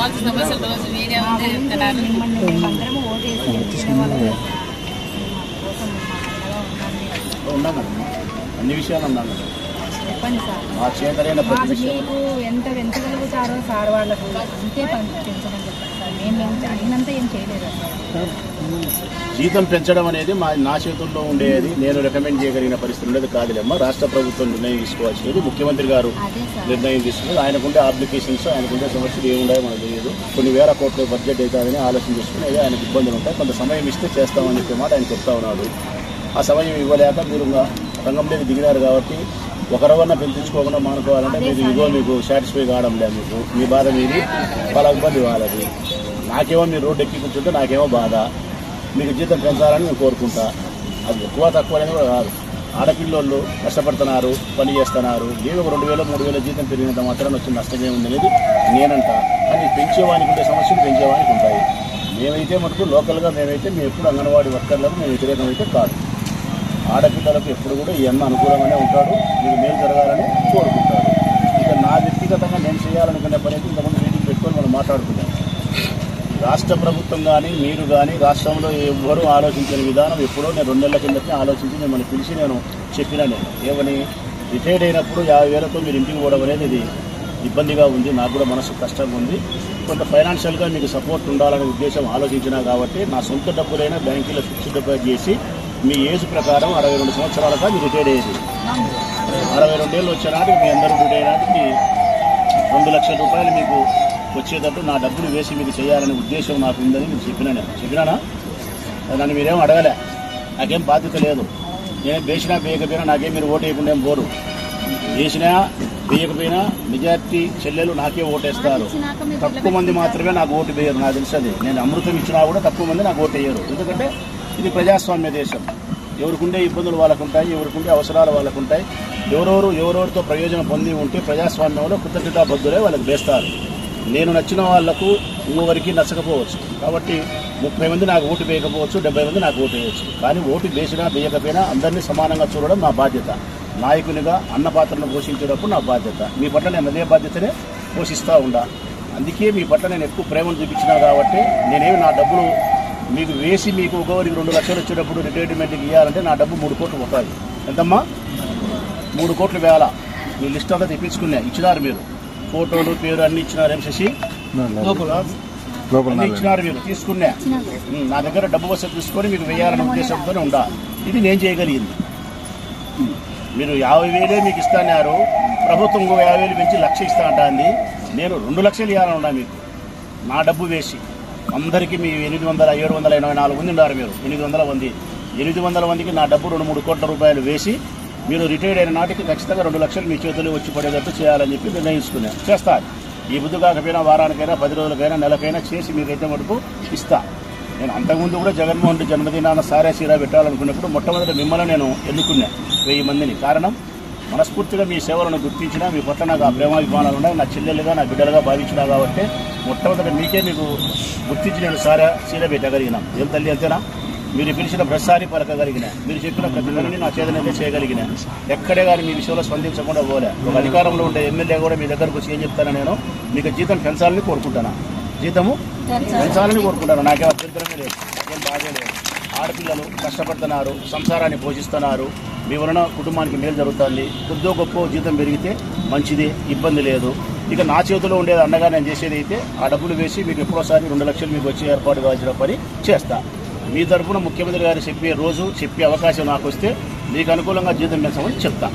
కావాల్సిన సమస్యలు రోజు మీరే ఉంటే చెప్తున్నారు. ఉన్నాం కదా, అన్ని విషయాలు ఉన్నాం కదా. చెప్పండి సార్, మా చేతనైన ప్రతి విషయం మీకు ఎంత పెంచగలుగుతారో సార్ వాళ్ళకు అంతే పెంచమని చెప్పండి సార్. మేము అడిగినంత ఏం చేయలేదు సార్. జీతం పెంచడం అనేది నా చేతుల్లో ఉండేది, నేను రికమెండ్ చేయగలిగిన పరిస్థితి ఉండేది కాదులేమ్మా. రాష్ట్ర ప్రభుత్వం నిర్ణయం తీసుకోవాల్సినది, ముఖ్యమంత్రి గారు నిర్ణయం తీసుకున్నది. ఆయనకుండే అప్లికేషన్స్, ఆయనకుండే సమస్యలు ఏముండాయో మనకు తెలియదు. కొన్ని వేల కోట్ల బడ్జెట్ అవుతుందని ఆలోచన చేసుకుని ఆయనకు ఇబ్బందులు ఉంటాయి. కొంత సమయం ఇస్తే చేస్తామని చెప్పే మాట ఆయన చెప్తా ఉన్నాడు. ఆ సమయం ఇవ్వలేక మీరు రంగంలోకి దిగినారు కాబట్టి ఒకరవన్నా పెంచుకోకుండా మానుకోవాలంటే మీకు సాటిస్ఫై కావడం లేదు. మీకు మీ బాధ మీది, వాళ్ళ ఇబ్బంది వాళ్ళది. నాకేమో మీరు రోడ్డు ఎక్కి కూర్చుంటే నాకేమో బాధ. మీకు జీతం పెంచాలని నేను కోరుకుంటా. అది ఎక్కువ తక్కువ అనేది కూడా కాదు. ఆడపిల్లోళ్ళు కష్టపడుతున్నారు, పని చేస్తున్నారు. ఏదో 2000 3000 జీతం పెరిగినంత మాత్రాన్ని వచ్చిన నష్టమే ఉంది అనేది నేనంట. కానీ పెంచేవానికి ఉండే సమస్యలు పెంచేవానికి ఉంటాయి. మేమైతే మటుకు లోకల్గా మేము ఎప్పుడు అంగన్వాడీ వర్కర్లకు మేము వ్యతిరేకమైతే కాదు. ఆడపిల్లలకు ఎప్పుడు కూడా ఈ అన్న అనుకూలంగానే ఉంటాడు, మీకు మేలు జరగాలని కోరుకుంటాడు. ఇక నా వ్యక్తిగతంగా నేను చేయాలనుకునే పని అయితే ఇంతకుముందు మీటింగ్ పెట్టుకొని మనం మాట్లాడుకున్నాం. రాష్ట్ర ప్రభుత్వం కానీ మీరు కానీ రాష్ట్రంలో ఎవ్వరూ ఆలోచించిన విధానం ఎప్పుడో నేను 2 నెలల కిందనే ఆలోచించి మిమ్మల్ని పిలిచి నేను చెప్పినా. నేను ఏమని, రిటైర్డ్ అయినప్పుడు 50,000తో మీరు ఇంటికి పోవడం అనేది ఇది ఇబ్బందిగా ఉంది, నాకు కూడా మనసు కష్టంగా ఉంది. కొంత ఫైనాన్షియల్గా మీకు సపోర్ట్ ఉండాలనే ఉద్దేశం ఆలోచించినా కాబట్టి నా సొంత డబ్బులైనా బ్యాంకులో ఫిక్స్డ్ డిపాజిట్ చేసి మీ ఏజ్ ప్రకారం 62 సంవత్సరాలుగా మీరు రిటైర్డ్ అయ్యేది. 62 ఏళ్ళు వచ్చేనాటికి మీ అందరూ రిటైర్ అయినాటికి 2 లక్షల రూపాయలు మీకు వచ్చేటట్టు నా డబ్బులు వేసి మీకు చేయాలనే ఉద్దేశం నాకు ఉందని మీకు చెప్పినానా? నన్ను మీరేం అడగలే, నాకేం బాధ్యత లేదు. నేను వేసినా వేయకపోయినా నాకేం మీరు ఓటు వేయకుండా ఏం పోరు. వేసినా వేయకపోయినా మెజార్టీ చెల్లెలు నాకే ఓటేస్తారు. తక్కువ మంది మాత్రమే నాకు ఓటు వేయరు. నాకు తెలుసది. నేను అమృతం ఇచ్చినా కూడా తక్కువ మంది నాకు ఓటు వేయరు. ఎందుకంటే ఇది ప్రజాస్వామ్య దేశం. ఎవరికుండే ఇబ్బందులు వాళ్ళకుంటాయి, ఎవరికుండే అవసరాలు వాళ్ళకుంటాయి. ఎవరెవరితో ప్రయోజనం పొంది ఉంటే ప్రజాస్వామ్యంలో కృతజ్ఞతాబద్ధులే వాళ్ళకి వేస్తారు. నేను నచ్చిన వాళ్లకు ఇంకొకరికి నచ్చకపోవచ్చు. కాబట్టి 30 మంది నాకు ఓటు వేయకపోవచ్చు, 70 మంది నాకు ఓటు వేయవచ్చు. కానీ ఓటు వేసినా వేయకపోయినా అందరినీ సమానంగా చూడడం నా బాధ్యత. నాయకునిగా అన్న పాత్రను పోషించేటప్పుడు నా బాధ్యత. మీ పట్ల నేను అదే బాధ్యతనే పోషిస్తూ ఉండా. అందుకే మీ పట్ల నేను ఎక్కువ ప్రేమను చూపించినా కాబట్టి నేనేమి నా డబ్బులు మీకు వేసి మీకు ఒకరికి 2 లక్షలు వచ్చేటప్పుడు రిటైర్మెంట్కి ఇవ్వాలంటే నా డబ్బు 3 కోట్లు పోతుంది. ఎంతమ్మా? 3 కోట్లు వేయాలా? మీ లిస్ట్ అంతా తెప్పించుకున్నా, ఇచ్చినారు మీరు. ఫోటోలు, పేరు అన్ని ఇచ్చినారు. ఏం శశి అన్ని ఇచ్చినారు మీరు, తీసుకున్నా. నా దగ్గర డబ్బు వసతి తీసుకొని మీకు వేయాలనే ఉద్దేశంతోనే ఉండాలి. ఇది నేను చేయగలిగింది. మీరు 50,000 మీకు ఇస్తాన్నారు, ప్రభుత్వం ఇంకో 50,000 పెంచి 1,00,000 ఇస్తా అంటుంది. నేను 2 లక్షలు ఇవ్వాలని ఉన్నా మీకు, నా డబ్బు వేసి. అందరికీ మీ 784 మంది ఉన్నారు. మీరు 800 మందికి నా డబ్బు 2-3 కోట్ల రూపాయలు వేసి మీరు రిటైర్డ్ అయిన నాటికి ఖచ్చితంగా 2 లక్షలు మీ చేతులు వచ్చి పడేటట్టు చేయాలని చెప్పి నిర్ణయించుకున్నాను. చేస్తాను. ఈ బుద్ధి కాకపోయినా వారానికైనా 10 రోజులకైనా నెలకైనా చేసి మీకైతే మటుకు ఇస్తా. నేను అంతకుముందు కూడా జగన్మోహన్ రెడ్డి జన్మదినాన సారా సీరా పెట్టాలనుకున్నప్పుడు మొట్టమొదటి మిమ్మల్ని నేను ఎన్నుకున్నా 1000 మందిని. కారణం, మనస్ఫూర్తిగా మీ సేవలను గుర్తించినా, మీ పట్ల నాకు ఆ ప్రేమాభిమానాలు ఉన్నాయి, నా చెల్లెలుగా నా బిడ్డలుగా భావించినా కాబట్టి మొట్టమొదటి మీకు గుర్తించి నేను సారా సీర పెట్టగలిగినా. ఏం తల్లి అంతేనా? మీరు పిలిచిన ప్రతిసారి పలకగలిగిన, మీరు చెప్పిన ప్రతి పనిని నా చేతనైతే చేయగలిగిన. ఎక్కడే కానీ మీ విషయంలో స్పందించకుండా పోలే. ఒక అధికారంలో ఉండే ఎమ్మెల్యే కూడా మీ దగ్గరకు వచ్చి ఏం చెప్తానో, నేను మీకు జీతం పెంచాలని కోరుకుంటాను, జీతము పెంచాలని కోరుకుంటాను. నాకేం అభ్యంతరమే లేదు, ఏం బాధే లేదు. ఆడపిల్లలు కష్టపడుతున్నారు, సంసారాన్ని పోషిస్తున్నారు, మీ వలన కుటుంబానికి మేలు జరుగుతుంది. కొద్దో గొప్ప జీతం పెరిగితే మంచిది, ఇబ్బంది లేదు. ఇక నా చేతిలో ఉండేది అండగా నేను చేసేది అయితే ఆ డబ్బులు వేసి మీకు ఎప్పుడోసారి 2 లక్షలు మీకు వచ్చి ఏర్పాటు కావాల్సిన పని చేస్తా. మీ తరఫున ముఖ్యమంత్రి గారు చెప్పే రోజు చెప్పే అవకాశం నాకు వస్తే మీకు అనుకూలంగా జీతం పెంచమని చెప్తా.